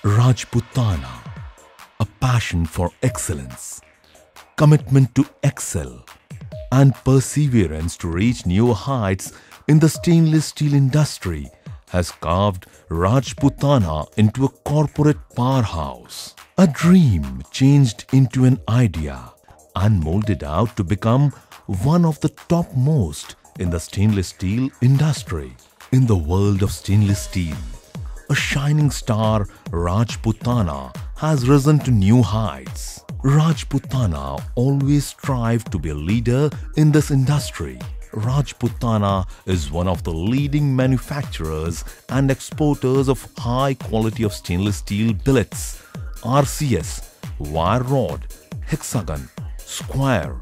Rajputana, a passion for excellence, commitment to excel, and perseverance to reach new heights in the stainless steel industry has carved Rajputana into a corporate powerhouse. A dream changed into an idea and molded out to become one of the topmost in the stainless steel industry. In the world of stainless steel, a shining star, Rajputana, has risen to new heights. Rajputana always strived to be a leader in this industry. Rajputana is one of the leading manufacturers and exporters of high quality of stainless steel billets, RCS, wire rod, hexagon, square,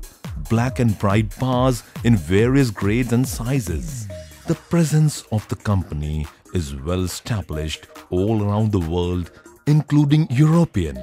black and bright bars in various grades and sizes. The presence of the company is well established all around the world, including European,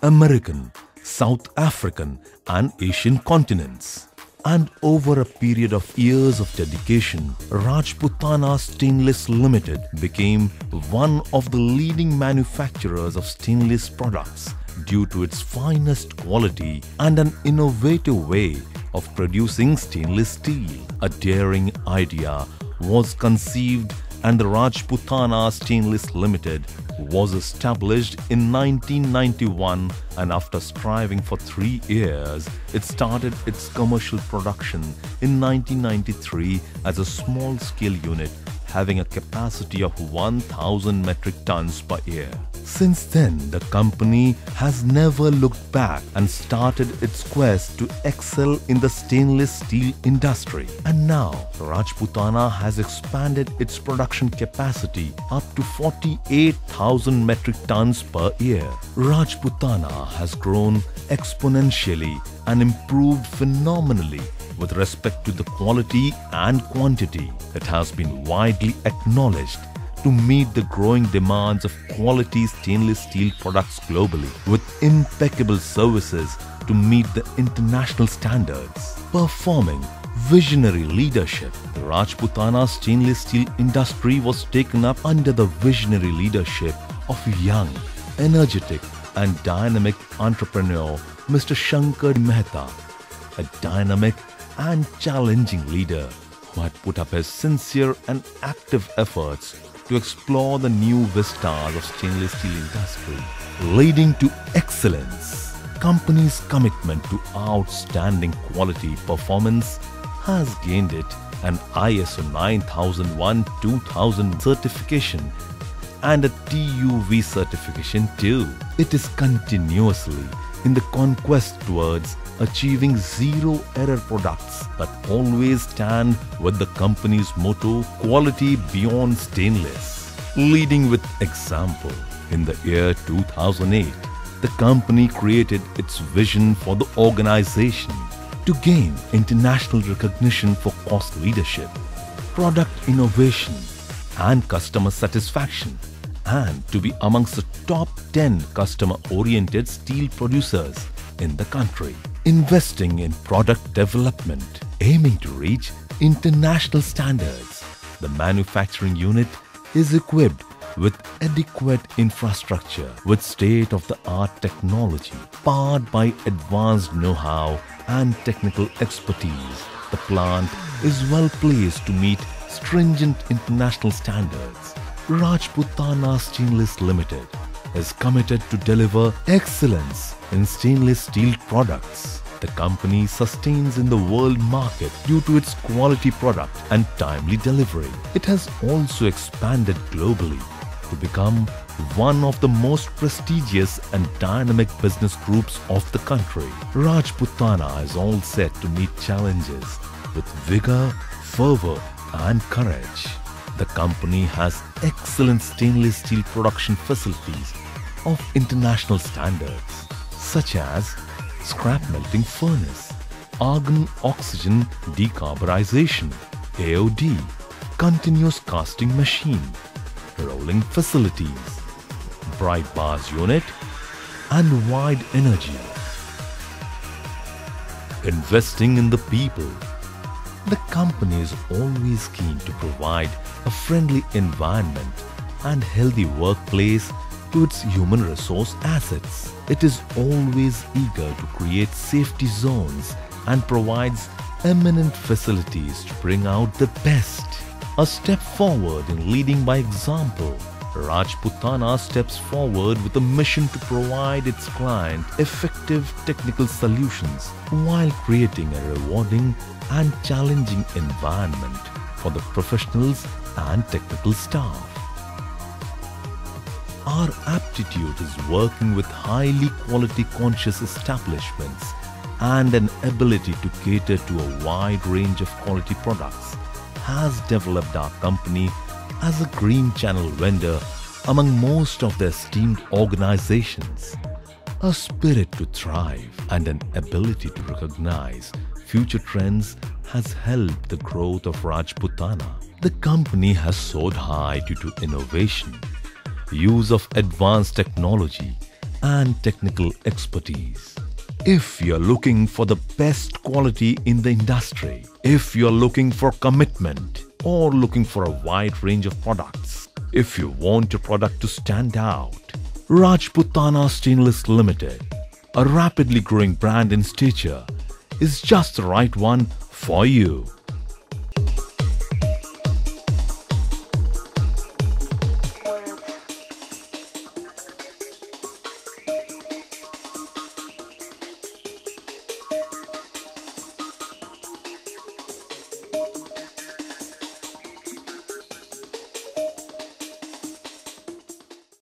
American, South African and Asian continents. And over a period of years of dedication, Rajputana Stainless Limited became one of the leading manufacturers of stainless products due to its finest quality and an innovative way of producing stainless steel. A daring idea was conceived and the Rajputana Stainless Limited was established in 1991, and after striving for 3 years, it started its commercial production in 1993 as a small-scale unit having a capacity of 1,000 metric tons per year. Since then, the company has never looked back and started its quest to excel in the stainless steel industry. And now, Rajputana has expanded its production capacity up to 48,000 metric tons per year. Rajputana has grown exponentially and improved phenomenally with respect to the quality and quantity. It has been widely acknowledged to meet the growing demands of quality stainless steel products globally, with impeccable services to meet the international standards. Performing visionary leadership, the Rajputana stainless steel industry was taken up under the visionary leadership of young, energetic and dynamic entrepreneur Mr. Shankar Mehta, a dynamic and challenging leader who had put up his sincere and active efforts to explore the new vistas of stainless steel industry, leading to excellence. Company's commitment to outstanding quality performance has gained it an ISO 9001-2000 certification and a TUV certification too. It is continuously in the conquest towards achieving zero-error products that always stand with the company's motto, quality beyond stainless. Leading with example, in the year 2008, the company created its vision for the organization to gain international recognition for cost leadership, product innovation and customer satisfaction, and to be amongst the top 10 customer-oriented steel producers in the country. Investing in product development, aiming to reach international standards. The manufacturing unit is equipped with adequate infrastructure with state-of-the-art technology, powered by advanced know-how and technical expertise. The plant is well placed to meet stringent international standards. Rajputana Stainless Limited is committed to deliver excellence in stainless steel products. The company sustains in the world market due to its quality product and timely delivery. It has also expanded globally to become one of the most prestigious and dynamic business groups of the country. Rajputana is all set to meet challenges with vigor, fervor and courage. The company has excellent stainless steel production facilities of international standards, such as scrap melting furnace, argon oxygen decarburization, AOD, continuous casting machine, rolling facilities, bright bars unit, and wide energy. Investing in the people. The company is always keen to provide a friendly environment and healthy workplace to its human resource assets. It is always eager to create safety zones and provides eminent facilities to bring out the best. A step forward in leading by example, Rajputana steps forward with a mission to provide its client effective technical solutions while creating a rewarding and challenging environment for the professionals and technical staff. Our aptitude is working with highly quality conscious establishments and an ability to cater to a wide range of quality products has developed our company as a green channel vendor among most of the esteemed organizations. A spirit to thrive and an ability to recognize future trends has helped the growth of Rajputana. The company has soared high due to innovation, use of advanced technology and technical expertise. If you're looking for the best quality in the industry, if you're looking for commitment or looking for a wide range of products, if you want your product to stand out, Rajputana Stainless Limited, a rapidly growing brand in stature, is just the right one for you.